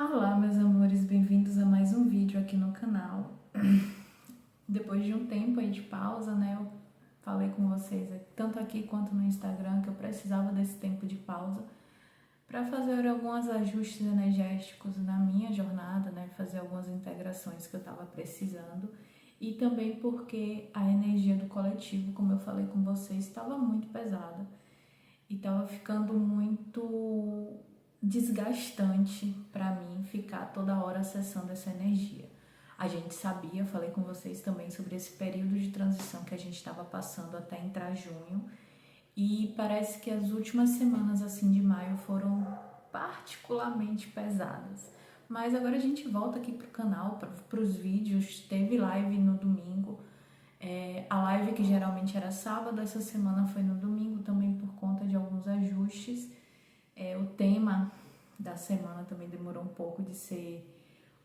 Olá, meus amores, bem-vindos a mais um vídeo aqui no canal. Depois de um tempo aí de pausa, né, eu falei com vocês, tanto aqui quanto no Instagram, que eu precisava desse tempo de pausa para fazer alguns ajustes energéticos na minha jornada, né, fazer algumas integrações que eu estava precisando e também porque a energia do coletivo, como eu falei com vocês, estava muito pesada e estava ficando muito desgastante para mim ficar toda hora acessando essa energia. A gente sabia, falei com vocês também sobre esse período de transição que a gente estava passando até entrar junho, e parece que as últimas semanas assim de maio foram particularmente pesadas. Mas agora a gente volta aqui pro canal, para os vídeos. Teve live no domingo. A live que geralmente era sábado, essa semana foi no domingo também por conta de alguns ajustes. O tema da semana também demorou um pouco de ser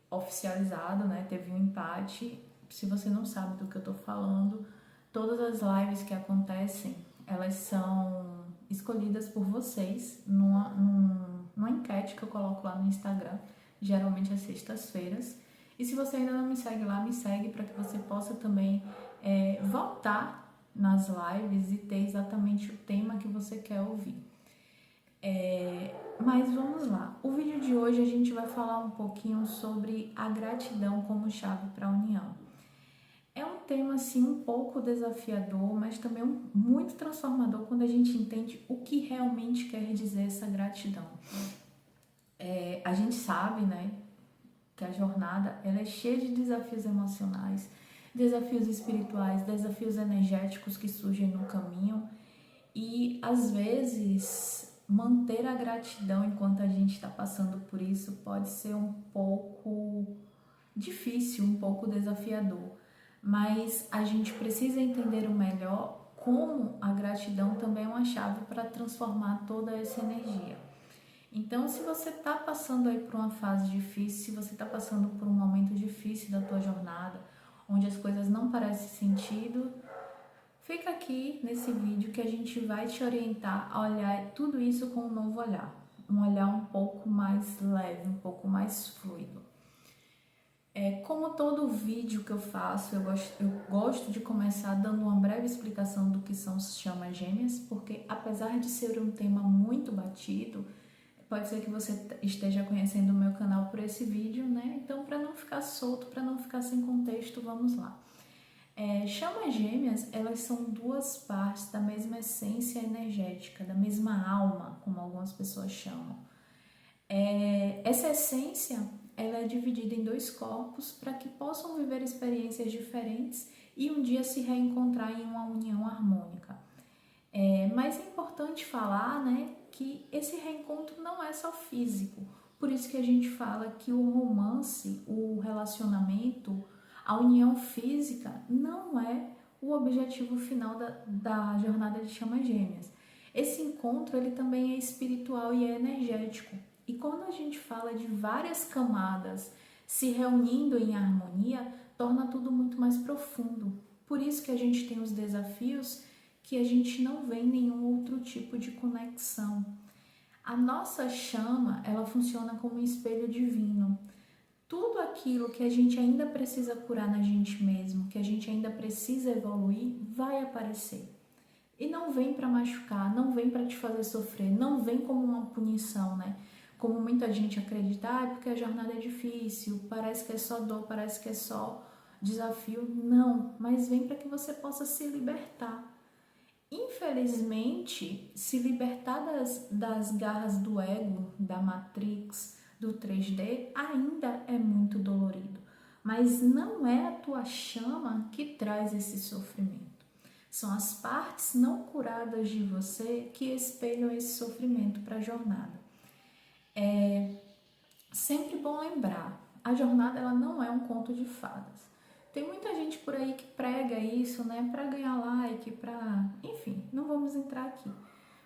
oficializado, né? Teve um empate. Se você não sabe do que eu tô falando, todas as lives que acontecem, elas são escolhidas por vocês numa enquete que eu coloco lá no Instagram, geralmente às sextas-feiras. E se você ainda não me segue lá, me segue para que você possa também votar nas lives e ter exatamente o tema que você quer ouvir. Mas vamos lá. O vídeo de hoje a gente vai falar um pouquinho sobre a gratidão como chave para a união. É um tema assim um pouco desafiador, mas também muito transformador quando a gente entende o que realmente quer dizer essa gratidão. A gente sabe, né, que a jornada ela é cheia de desafios emocionais, desafios espirituais, desafios energéticos que surgem no caminho, e às vezes manter a gratidão enquanto a gente está passando por isso pode ser um pouco difícil, um pouco desafiador, mas a gente precisa entender o melhor como a gratidão também é uma chave para transformar toda essa energia. Então, se você está passando aí por uma fase difícil, se você está passando por um momento difícil da tua jornada, onde as coisas não parecem sentido, fica aqui nesse vídeo que a gente vai te orientar a olhar tudo isso com um novo olhar. Um olhar um pouco mais leve, um pouco mais fluido. Como todo vídeo que eu faço, eu gosto de começar dando uma breve explicação do que são chamas gêmeas, porque apesar de ser um tema muito batido, pode ser que você esteja conhecendo o meu canal por esse vídeo, né? Então, para não ficar solto, para não ficar sem contexto, vamos lá. Chamas gêmeas, elas são duas partes da mesma essência energética, da mesma alma, como algumas pessoas chamam. Essa essência, ela é dividida em dois corpos para que possam viver experiências diferentes e um dia se reencontrar em uma união harmônica. Mas é importante falar, né, que esse reencontro não é só físico. Por isso que a gente fala que o romance, o relacionamento, a união física não é o objetivo final da jornada de chamas gêmeas. Esse encontro ele também é espiritual e é energético. E quando a gente fala de várias camadas se reunindo em harmonia, torna tudo muito mais profundo. Por isso que a gente tem os desafios que a gente não vê em nenhum outro tipo de conexão. A nossa chama, ela funciona como um espelho divino. Tudo aquilo que a gente ainda precisa curar na gente mesmo, que a gente ainda precisa evoluir, vai aparecer. E não vem para machucar, não vem para te fazer sofrer, não vem como uma punição, né? Como muita gente acredita, porque a jornada é difícil, parece que é só dor, parece que é só desafio. Não, mas vem para que você possa se libertar. Infelizmente, se libertar das garras do ego, da Matrix, do 3D, ainda é muito dolorido. Mas não é a tua chama que traz esse sofrimento. São as partes não curadas de você que espelham esse sofrimento para a jornada. Sempre bom lembrar, a jornada ela não é um conto de fadas. Tem muita gente por aí que prega isso, né, para ganhar like, para, enfim, não vamos entrar aqui.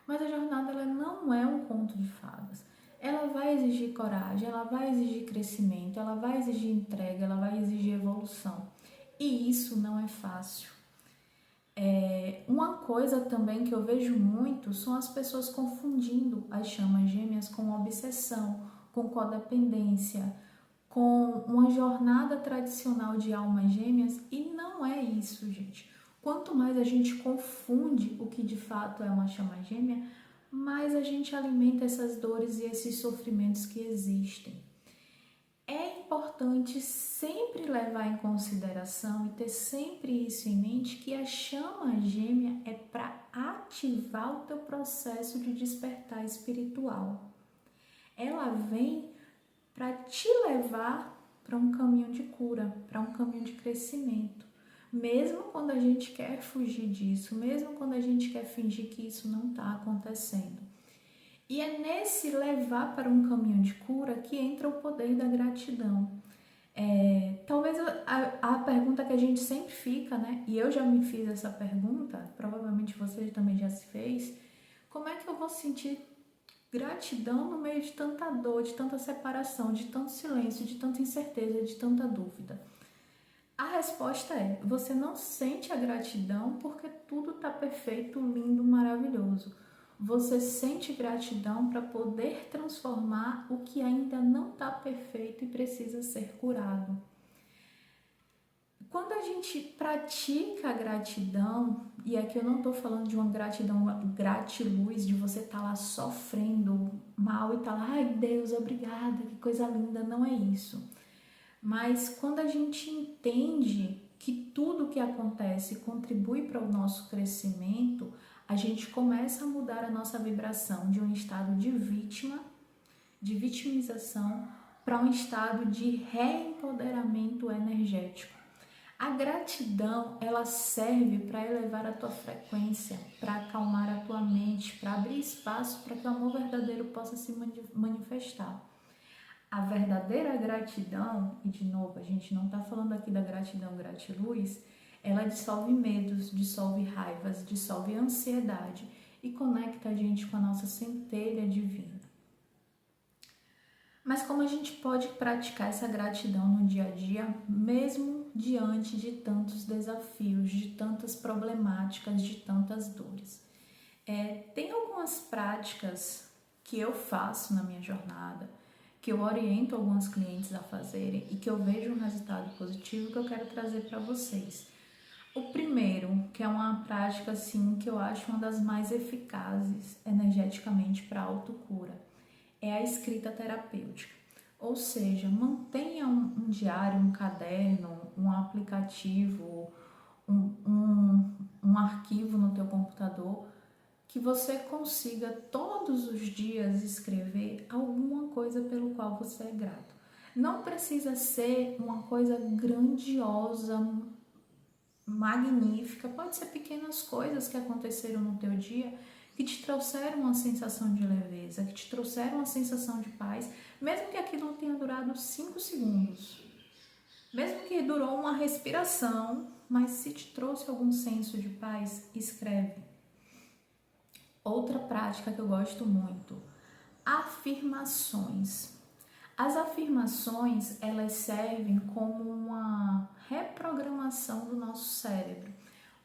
Mas a jornada ela não é um conto de fadas. Ela vai exigir coragem, ela vai exigir crescimento, ela vai exigir entrega, ela vai exigir evolução. E isso não é fácil. Uma coisa também que eu vejo muito são as pessoas confundindo as chamas gêmeas com obsessão, com codependência, com uma jornada tradicional de almas gêmeas, e não é isso, gente. Quanto mais a gente confunde o que de fato é uma chama gêmea, mais a gente alimenta essas dores e esses sofrimentos que existem. É importante sempre levar em consideração e ter sempre isso em mente, que a chama gêmea é para ativar o teu processo de despertar espiritual. Ela vem para te levar para um caminho de cura, para um caminho de crescimento. Mesmo quando a gente quer fugir disso, mesmo quando a gente quer fingir que isso não está acontecendo. E é nesse levar para um caminho de cura que entra o poder da gratidão. Talvez a pergunta que a gente sempre fica, né? E eu já me fiz essa pergunta, provavelmente você também já se fez. Como é que eu vou sentir gratidão no meio de tanta dor, de tanta separação, de tanto silêncio, de tanta incerteza, de tanta dúvida? A resposta é: você não sente a gratidão porque tudo está perfeito, lindo, maravilhoso. Você sente gratidão para poder transformar o que ainda não está perfeito e precisa ser curado. Quando a gente pratica a gratidão, e aqui eu não estou falando de uma gratidão gratiluz, de você estar lá sofrendo mal e estar lá, ai Deus, obrigada, que coisa linda, não é isso. Mas quando a gente entende que tudo que acontece contribui para o nosso crescimento, a gente começa a mudar a nossa vibração de um estado de vítima, de vitimização, para um estado de reempoderamento energético. A gratidão, ela serve para elevar a tua frequência, para acalmar a tua mente, para abrir espaço para que o amor verdadeiro possa se manifestar. A verdadeira gratidão, e de novo, a gente não está falando aqui da gratidão gratiluz, ela dissolve medos, dissolve raivas, dissolve ansiedade e conecta a gente com a nossa centelha divina. Mas como a gente pode praticar essa gratidão no dia a dia, mesmo diante de tantos desafios, de tantas problemáticas, de tantas dores? Tem algumas práticas que eu faço na minha jornada, que eu oriento alguns clientes a fazerem e que eu vejo um resultado positivo que eu quero trazer para vocês. O primeiro, que é uma prática assim que eu acho uma das mais eficazes energeticamente para a autocura, é a escrita terapêutica. Ou seja, mantenha um diário, um caderno, um aplicativo, um arquivo no teu computador, que você consiga todos os dias escrever alguma coisa pelo qual você é grato. Não precisa ser uma coisa grandiosa, magnífica, pode ser pequenas coisas que aconteceram no teu dia que te trouxeram uma sensação de leveza, que te trouxeram uma sensação de paz, mesmo que aquilo não tenha durado 5 segundos, mesmo que durou uma respiração, mas se te trouxe algum senso de paz, escreve. Outra prática que eu gosto muito, afirmações. As afirmações, elas servem como uma reprogramação do nosso cérebro.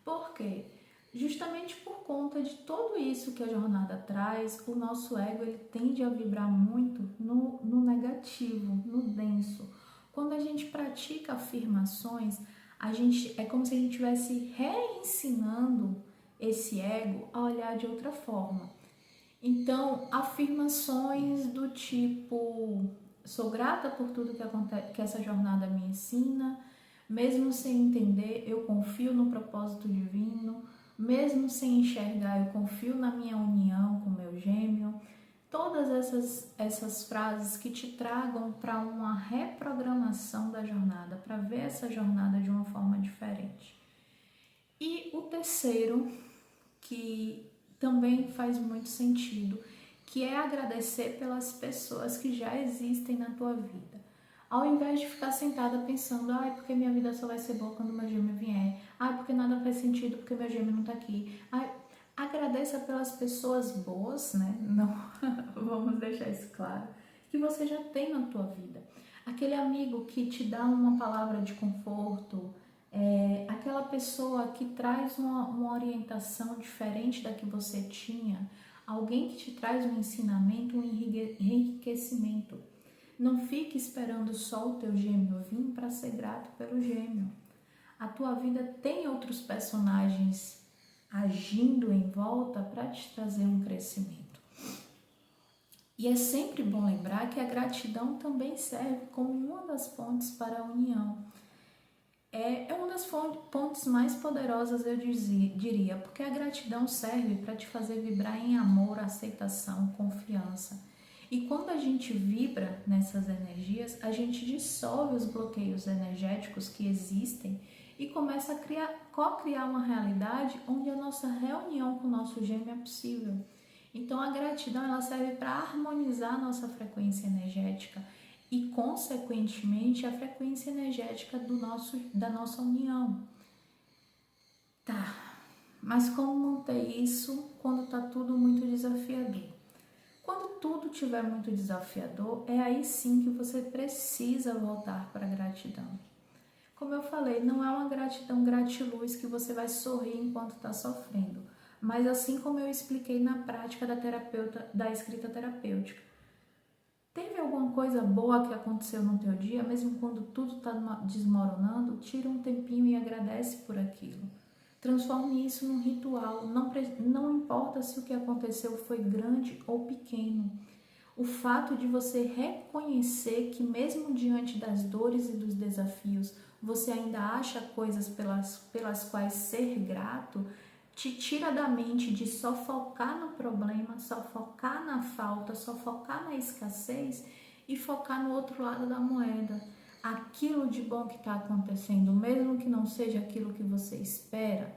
Por quê? Justamente por conta de tudo isso que a jornada traz, o nosso ego ele tende a vibrar muito no negativo, no denso. Quando a gente pratica afirmações, é como se a gente estivesse reensinando esse ego a olhar de outra forma. Então, afirmações do tipo: sou grata por tudo que essa jornada me ensina, mesmo sem entender, eu confio no propósito divino, mesmo sem enxergar, eu confio na minha união com meu gêmeo. Todas essas frases que te tragam para uma reprogramação da jornada, para ver essa jornada de uma forma diferente. E o terceiro, que também faz muito sentido, que é agradecer pelas pessoas que já existem na tua vida. Ao invés de ficar sentada pensando, ai, porque minha vida só vai ser boa quando meu gêmeo vier, ai, porque nada faz sentido porque meu gêmeo não tá aqui, ai, agradeça pelas pessoas boas, né? Não, vamos deixar isso claro, que você já tem na tua vida. Aquele amigo que te dá uma palavra de conforto, aquela pessoa que traz uma orientação diferente da que você tinha, alguém que te traz um ensinamento, um enriquecimento. Não fique esperando só o teu gêmeo vir para ser grato pelo gêmeo. A tua vida tem outros personagens agindo em volta para te trazer um crescimento. E é sempre bom lembrar que a gratidão também serve como uma das pontes para a união. É uma das pontes mais poderosas, eu diria, porque a gratidão serve para te fazer vibrar em amor, aceitação, confiança. E quando a gente vibra nessas energias, a gente dissolve os bloqueios energéticos que existem e começa a co-criar uma realidade onde a nossa reunião com o nosso gêmeo é possível. Então a gratidão ela serve para harmonizar a nossa frequência energética e, consequentemente, a frequência energética da nossa união. Tá, mas como manter isso quando está tudo muito desafiador? Quando tudo estiver muito desafiador, é aí sim que você precisa voltar para a gratidão. Como eu falei, não é uma gratidão gratiluz que você vai sorrir enquanto está sofrendo, mas assim como eu expliquei na prática da escrita terapêutica. Teve alguma coisa boa que aconteceu no teu dia, mesmo quando tudo está desmoronando? Tira um tempinho e agradece por aquilo. Transforme isso num ritual, não importa se o que aconteceu foi grande ou pequeno. O fato de você reconhecer que mesmo diante das dores e dos desafios, você ainda acha coisas pelas quais ser grato, te tira da mente de só focar no problema, só focar na falta, só focar na escassez e focar no outro lado da moeda. Aquilo de bom que está acontecendo, mesmo que não seja aquilo que você espera,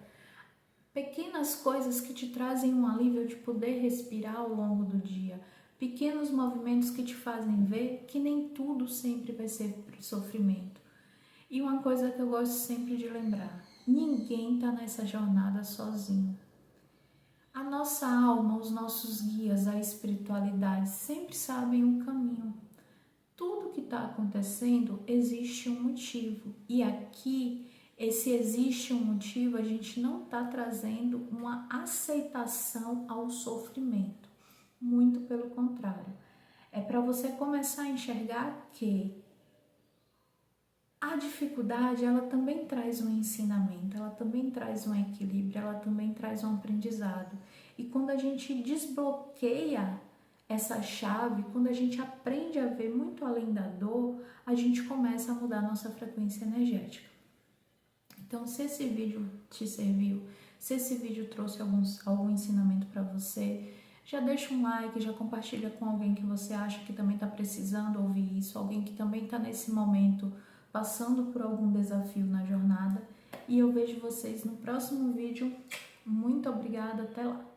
pequenas coisas que te trazem um alívio de poder respirar ao longo do dia, pequenos movimentos que te fazem ver que nem tudo sempre vai ser sofrimento. E uma coisa que eu gosto sempre de lembrar, ninguém está nessa jornada sozinho. A nossa alma, os nossos guias, a espiritualidade sempre sabem o caminho. Tudo que está acontecendo existe um motivo. E aqui, esse existe um motivo, a gente não está trazendo uma aceitação ao sofrimento. Muito pelo contrário. É para você começar a enxergar que a dificuldade, ela também traz um ensinamento, ela também traz um equilíbrio, ela também traz um aprendizado. E quando a gente desbloqueia essa chave, quando a gente aprende a ver muito além da dor, a gente começa a mudar a nossa frequência energética. Então, se esse vídeo te serviu, se esse vídeo trouxe algum ensinamento para você, já deixa um like, já compartilha com alguém que você acha que também está precisando ouvir isso, alguém que também está nesse momento passando por algum desafio na jornada. E eu vejo vocês no próximo vídeo. Muito obrigada, até lá!